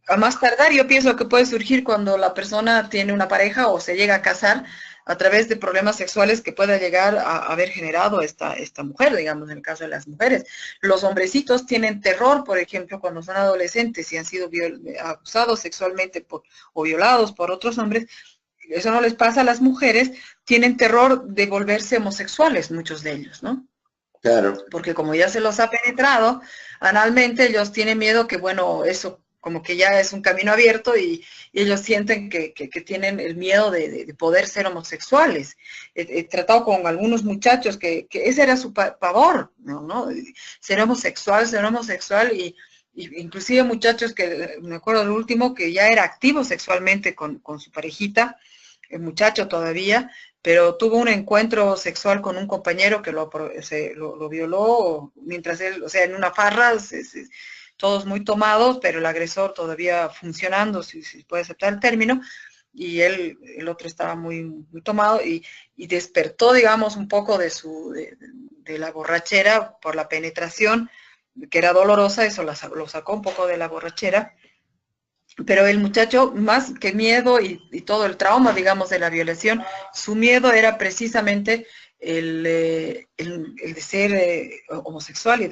a más tardar, yo pienso que puede surgir cuando la persona tiene una pareja o se llega a casar a través de problemas sexuales que pueda llegar a haber generado esta mujer, digamos, en el caso de las mujeres. Los hombrecitos tienen terror, por ejemplo, cuando son adolescentes y han sido abusados sexualmente o violados por otros hombres. Eso no les pasa a las mujeres, tienen terror de volverse homosexuales, muchos de ellos, ¿no? claro. Porque como ya se los ha penetrado analmente, ellos tienen miedo que, bueno, eso como que ya es un camino abierto y ellos sienten que tienen el miedo de poder ser homosexuales. He tratado con algunos muchachos que ese era su pavor, ¿no? Ser homosexual y inclusive muchachos que, me acuerdo del último, que ya era activo sexualmente con su parejita, el muchacho todavía, pero tuvo un encuentro sexual con un compañero que lo violó mientras él, o sea, en una farra, todos muy tomados, pero el agresor todavía funcionando, si puede aceptar el término, y el otro estaba muy, muy tomado y despertó, digamos, un poco de la borrachera por la penetración, que era dolorosa, eso lo sacó un poco de la borrachera, pero el muchacho, más que miedo y todo el trauma, digamos, de la violación, su miedo era precisamente el de ser homosexual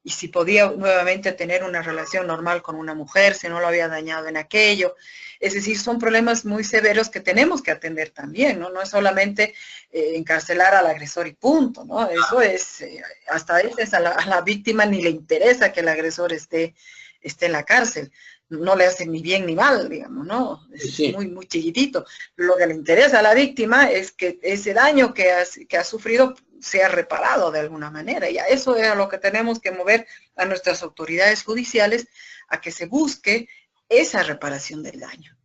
y si podía nuevamente tener una relación normal con una mujer, si no lo había dañado en aquello. Es decir, son problemas muy severos que tenemos que atender también, ¿no? No es solamente encarcelar al agresor y punto, ¿no? Eso es, hasta a veces a la víctima ni le interesa que el agresor esté en la cárcel. No le hace ni bien ni mal, digamos, ¿no? Es Sí. muy, muy chiquitito. Lo que le interesa a la víctima es que ese daño que ha sufrido sea reparado de alguna manera. Y a eso es a lo que tenemos que mover a nuestras autoridades judiciales, a que se busque esa reparación del daño.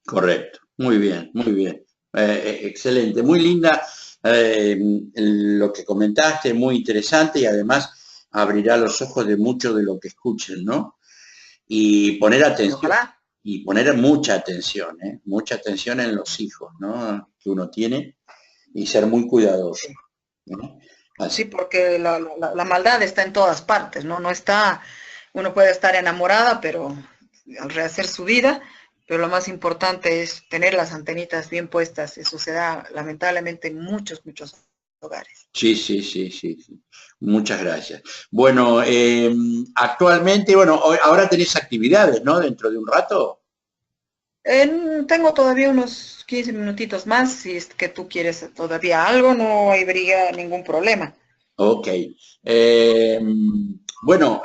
Correcto, muy bien, muy bien. Excelente, muy linda lo que comentaste, muy interesante y además abrirá los ojos de muchos de lo que escuchen, ¿no? Y poner atención, Ojalá. y poner mucha atención en los hijos, ¿no? Que uno tiene y ser muy cuidadoso, Sí. ¿no? Sí, porque la maldad está en todas partes, ¿no? No está, uno puede estar enamorada, pero al rehacer su vida, pero lo más importante es tener las antenitas bien puestas. Eso se da lamentablemente en muchos, muchos hogares. Sí, sí, sí, sí, sí. Muchas gracias. Bueno, actualmente, bueno, ahora tenés actividades, ¿no? Dentro de un rato. Tengo todavía unos 15 minutitos más, si es que tú quieres todavía algo, no habría ningún problema. Ok. Bueno,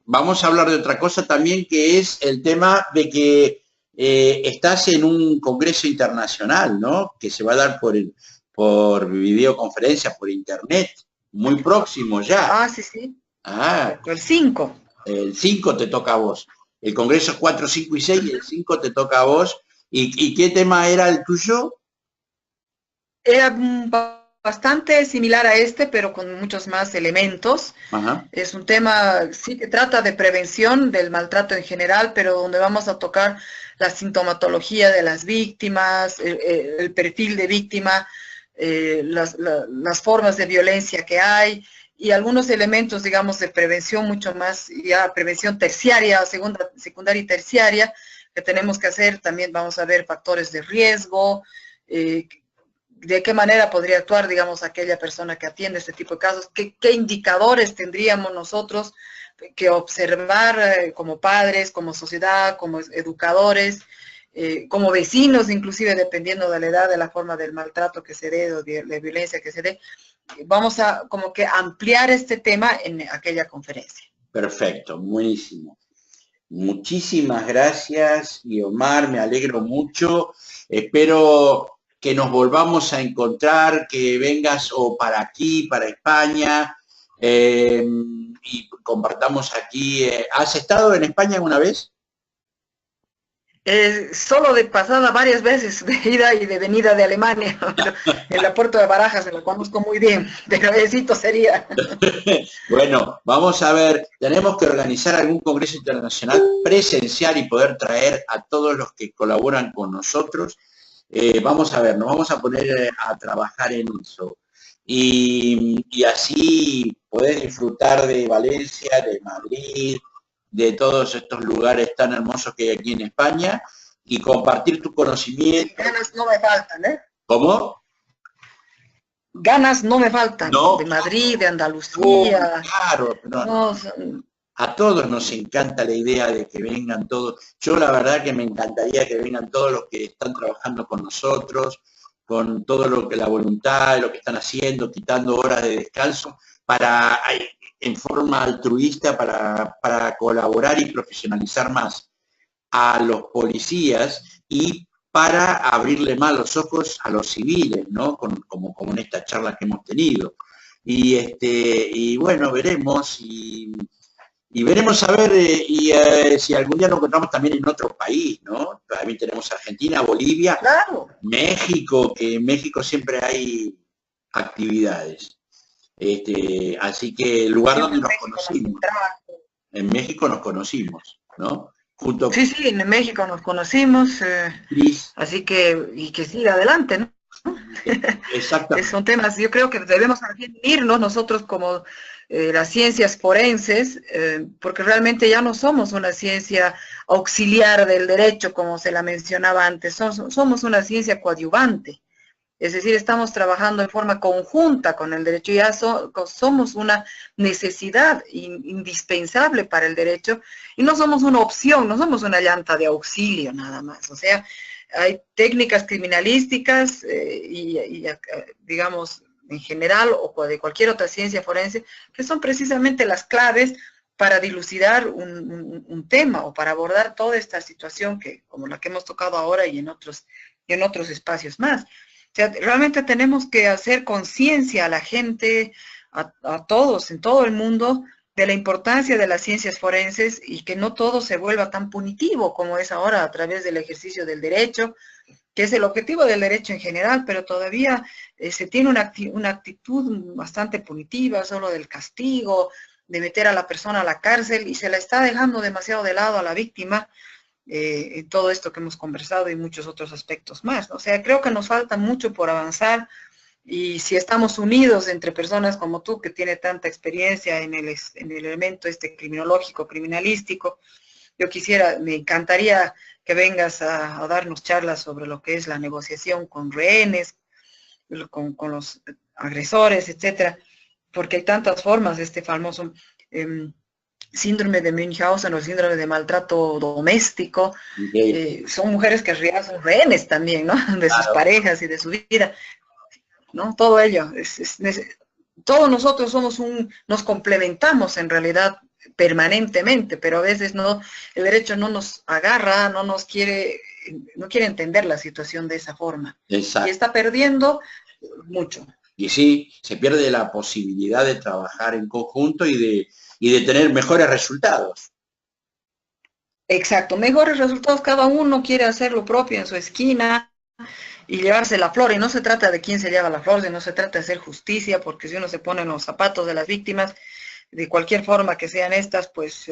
vamos a hablar de otra cosa también, que es el tema de que estás en un congreso internacional, ¿no? Que se va a dar por videoconferencia, por internet, muy próximo ya. Ah, sí, sí, Ah, correcto, el 5. el 5 te toca a vos. El congreso es 4, 5 y 6 y el 5 te toca a vos. ¿Y qué tema era el tuyo? Era bastante similar a este, pero con muchos más elementos. Ajá. Es un tema, sí, que trata de prevención del maltrato en general, pero donde vamos a tocar la sintomatología de las víctimas, el perfil de víctima, las formas de violencia que hay y algunos elementos, digamos, de prevención mucho más, ya prevención terciaria, secundaria y terciaria, que tenemos que hacer. También vamos a ver factores de riesgo, de qué manera podría actuar, digamos, aquella persona que atiende este tipo de casos, qué indicadores tendríamos nosotros que observar como padres, como sociedad, como educadores, como vecinos, inclusive dependiendo de la edad, de la forma del maltrato que se dé o de la violencia que se dé. Vamos a como que ampliar este tema en aquella conferencia. Perfecto, buenísimo. Muchísimas gracias, Guiomar, me alegro mucho. Espero que nos volvamos a encontrar, que vengas o para aquí, para España, y compartamos aquí. ¿Has estado en España alguna vez? Solo de pasada varias veces, de ida y de venida de Alemania. En la puerta de Barajas, lo conozco muy bien, pero besito sería. Bueno, vamos a ver, tenemos que organizar algún congreso internacional presencial y poder traer a todos los que colaboran con nosotros. Vamos a ver, nos vamos a poner a trabajar en eso. Y así podés disfrutar de Valencia, de Madrid, de todos estos lugares tan hermosos que hay aquí en España y compartir tu conocimiento. Ganas no me faltan, ¿eh? ¿Cómo? Ganas no me faltan, No, de Madrid, de Andalucía. claro, No, a todos nos encanta la idea de que vengan todos. Yo la verdad que me encantaría que vengan todos los que están trabajando con nosotros, con todo lo que la voluntad, lo que están haciendo, quitando horas de descanso, en forma altruista para colaborar y profesionalizar más a los policías y para abrirle más los ojos a los civiles, ¿no? Como en esta charla que hemos tenido. Y bueno, veremos y veremos a ver si algún día nos encontramos también en otro país, ¿no? También tenemos Argentina, Bolivia, Claro. México, que en México siempre hay actividades. Así que el lugar Siempre donde en nos México nos conocimos, encontramos. en México nos conocimos, ¿no? Junto con Sí, sí, en México nos conocimos, Cris, así que, y que siga adelante, ¿no? exactamente, Son temas, yo creo que debemos también irnos nosotros como las ciencias forenses, porque realmente ya no somos una ciencia auxiliar del derecho, como se la mencionaba antes, somos una ciencia coadyuvante. Es decir, estamos trabajando en forma conjunta con el derecho, ya somos una necesidad indispensable para el derecho y no somos una opción, no somos una llanta de auxilio nada más. O sea, hay técnicas criminalísticas digamos, en general o de cualquier otra ciencia forense, que son precisamente las claves para dilucidar un tema o para abordar toda esta situación que, como la que hemos tocado ahora y en otros espacios más. O sea, realmente tenemos que hacer conciencia a la gente, a todos, en todo el mundo, de la importancia de las ciencias forenses y que no todo se vuelva tan punitivo como es ahora a través del ejercicio del derecho, que es el objetivo del derecho en general, pero todavía se tiene una actitud bastante punitiva, solo del castigo, de meter a la persona a la cárcel y se la está dejando demasiado de lado a la víctima, en todo esto que hemos conversado y muchos otros aspectos más, ¿no? O sea, creo que nos falta mucho por avanzar y si estamos unidos entre personas como tú, que tiene tanta experiencia en el elemento criminológico, criminalístico, me encantaría que vengas a darnos charlas sobre lo que es la negociación con rehenes, con los agresores, etcétera, porque hay tantas formas de este famoso síndrome de Münchhausen o síndrome de maltrato doméstico. Son mujeres que en realidad son rehenes también, ¿no? De sus parejas y de su vida, ¿no? Todo ello. Todos nosotros nos complementamos en realidad permanentemente, pero a veces el derecho no nos agarra, no quiere entender la situación de esa forma. exacto. Y está perdiendo mucho. Y sí, se pierde la posibilidad de trabajar en conjunto y de tener mejores resultados. Exacto, mejores resultados, cada uno quiere hacer lo propio en su esquina y llevarse la flor, y no se trata de quién se lleva la flor, no se trata de hacer justicia, porque si uno se pone en los zapatos de las víctimas, de cualquier forma que sean estas, pues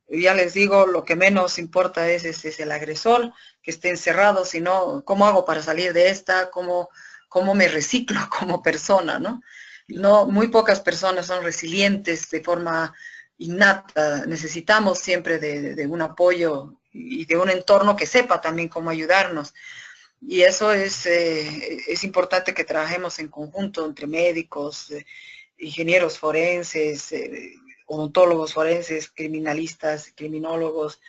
ya les digo, lo que menos importa es el agresor que esté encerrado, sino cómo hago para salir de esta, cómo me reciclo como persona, ¿no? Muy pocas personas son resilientes de forma innata, necesitamos siempre de un apoyo y de un entorno que sepa también cómo ayudarnos. Y eso es importante que trabajemos en conjunto entre médicos, ingenieros forenses, odontólogos forenses, criminalistas, criminólogos,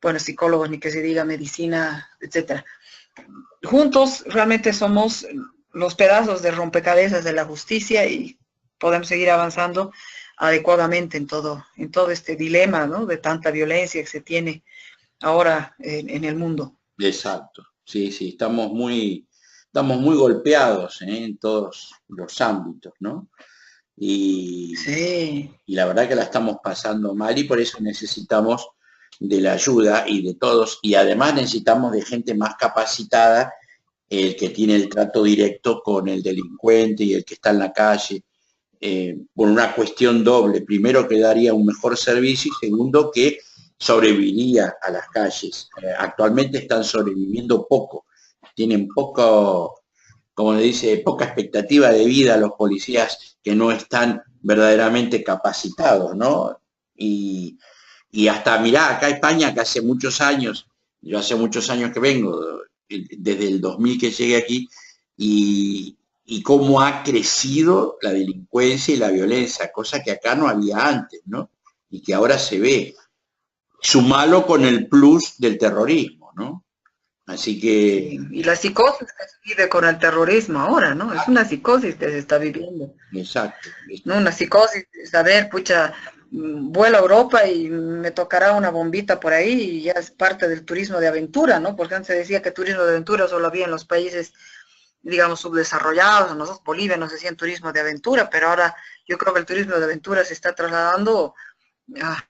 bueno, psicólogos, ni que se diga medicina, etcétera. Juntos realmente somos los pedazos de rompecabezas de la justicia y podemos seguir avanzando adecuadamente en todo este dilema, ¿no? De tanta violencia que se tiene ahora en el mundo. Exacto, sí, estamos muy golpeados en todos los ámbitos, ¿no? Sí. Y la verdad que la estamos pasando mal y por eso necesitamos de la ayuda y de todos, y además necesitamos de gente más capacitada, el que tiene el trato directo con el delincuente y el que está en la calle, por una cuestión doble. Primero, que daría un mejor servicio y segundo, que sobreviviría a las calles. Actualmente están sobreviviendo poco, tienen poco, como le dice, poca expectativa de vida a los policías que no están verdaderamente capacitados, ¿no? Y hasta, mirá, acá España, que hace muchos años, yo hace muchos años que vengo, desde el 2000 que llegué aquí, y cómo ha crecido la delincuencia y la violencia, cosa que acá no había antes, ¿no? Y que ahora se ve. Sumalo con el plus del terrorismo, ¿no? Así que... Sí, y la psicosis que se vive con el terrorismo ahora, ¿no? Es una psicosis que se está viviendo. Exacto. ¿No? Una psicosis de saber, pucha, vuelo a Europa y me tocará una bombita por ahí y ya es parte del turismo de aventura, ¿no? Porque antes se decía que turismo de aventura solo había en los países, digamos, subdesarrollados, nosotros Bolivia nos decían turismo de aventura, pero ahora yo creo que el turismo de aventura se está trasladando a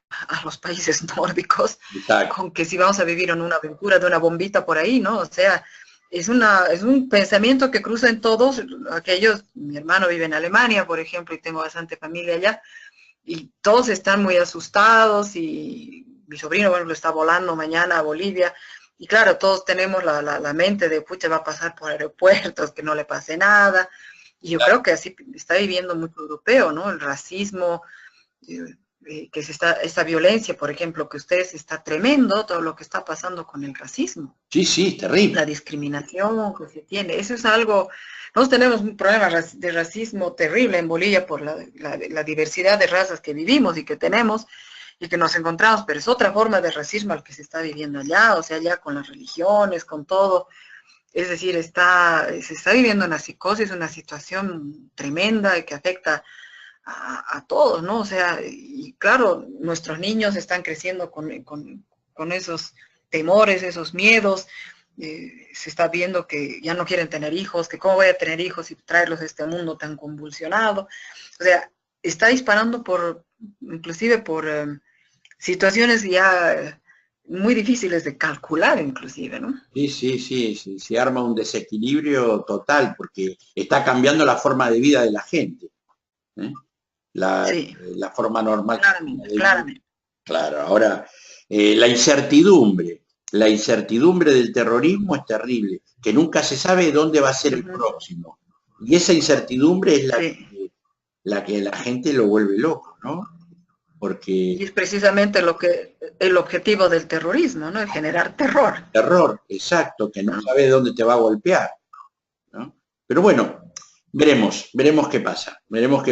los países nórdicos, Exacto. con que si vamos a vivir en una aventura de una bombita por ahí, ¿no? O sea, es un pensamiento que cruza en todos aquellos. Mi hermano vive en Alemania, por ejemplo, y tengo bastante familia allá, y todos están muy asustados, y mi sobrino, bueno, lo está volando mañana a Bolivia, y claro, todos tenemos la mente de, pucha, va a pasar por aeropuertos, que no le pase nada, y yo creo que así está viviendo mucho europeo, ¿no? El racismo, que es esta violencia, por ejemplo, que ustedes está tremendo, todo lo que está pasando con el racismo, Sí, sí, es terrible. la discriminación que se tiene, eso es algo. Nosotros tenemos un problema de racismo terrible en Bolivia por la diversidad de razas que vivimos y que tenemos y que nos encontramos, pero es otra forma de racismo al que se está viviendo allá, o sea, allá con las religiones, con todo. Es decir, se está viviendo una psicosis, una situación tremenda que afecta a todos, ¿no? O sea, y claro, nuestros niños están creciendo con esos temores, esos miedos. Se está viendo que ya no quieren tener hijos, que cómo voy a tener hijos y traerlos a este mundo tan convulsionado. O sea, está disparando inclusive por situaciones ya muy difíciles de calcular, inclusive, ¿no? Sí, sí, sí, sí, se arma un desequilibrio total porque está cambiando la forma de vida de la gente, ¿eh? Sí, La forma normal claramente, de vivir. claramente. Claro, ahora la incertidumbre del terrorismo es terrible, que nunca se sabe dónde va a ser el próximo. Y esa incertidumbre es Sí. la que la gente lo vuelve loco, ¿no? Y Porque es precisamente el objetivo del terrorismo, ¿no? El generar terror. terror, exacto, que no ¿No? sabe dónde te va a golpear, ¿no? Pero bueno, veremos qué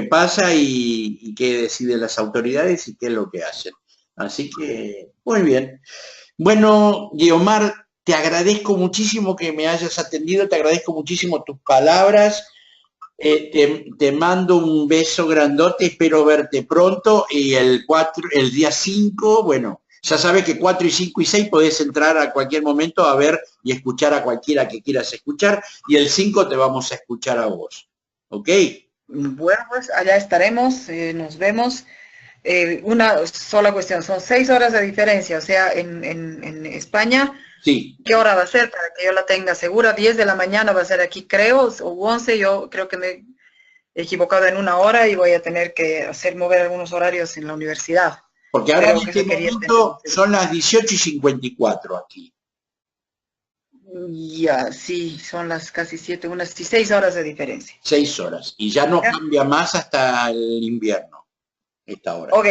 pasa y qué deciden las autoridades y qué es lo que hacen. Así que, muy bien. Bueno, Guiomar, te agradezco muchísimo que me hayas atendido, te agradezco muchísimo tus palabras, te mando un beso grandote, espero verte pronto y el día 5, bueno, ya sabes que 4 y 5 y 6 podés entrar a cualquier momento a ver y escuchar a cualquiera que quieras escuchar y el 5 te vamos a escuchar a vos, ¿ok? Bueno, pues allá estaremos, nos vemos. Una sola cuestión, son 6 horas de diferencia, o sea, en España, Sí. ¿qué hora va a ser para que yo la tenga segura? 10 de la mañana va a ser aquí, creo, o 11, yo creo que me he equivocado en una hora y voy a tener que mover algunos horarios en la universidad. Porque ahora en Pero que este eso quería tener. momento son las 18:54 aquí. Ya, sí, son las casi 7, unas 6 horas de diferencia. 6 horas. Y ya no ¿Ya? cambia más hasta el invierno, esta hora. Ok,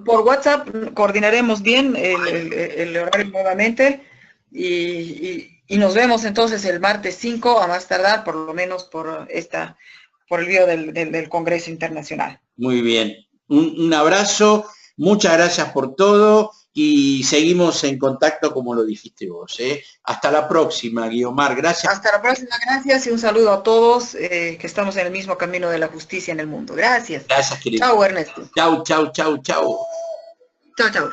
por WhatsApp coordinaremos bien el horario nuevamente y nos vemos entonces el martes 5 a más tardar, por lo menos por el video del Congreso Internacional. Muy bien. Un abrazo, muchas gracias por todo y seguimos en contacto como lo dijiste vos. Hasta la próxima, Guiomar. Gracias. Hasta la próxima, gracias y un saludo a todos que estamos en el mismo camino de la justicia en el mundo. Gracias. Gracias, querido. Chao, Ernesto. Chau, chau, chau, chau. Chao, chao.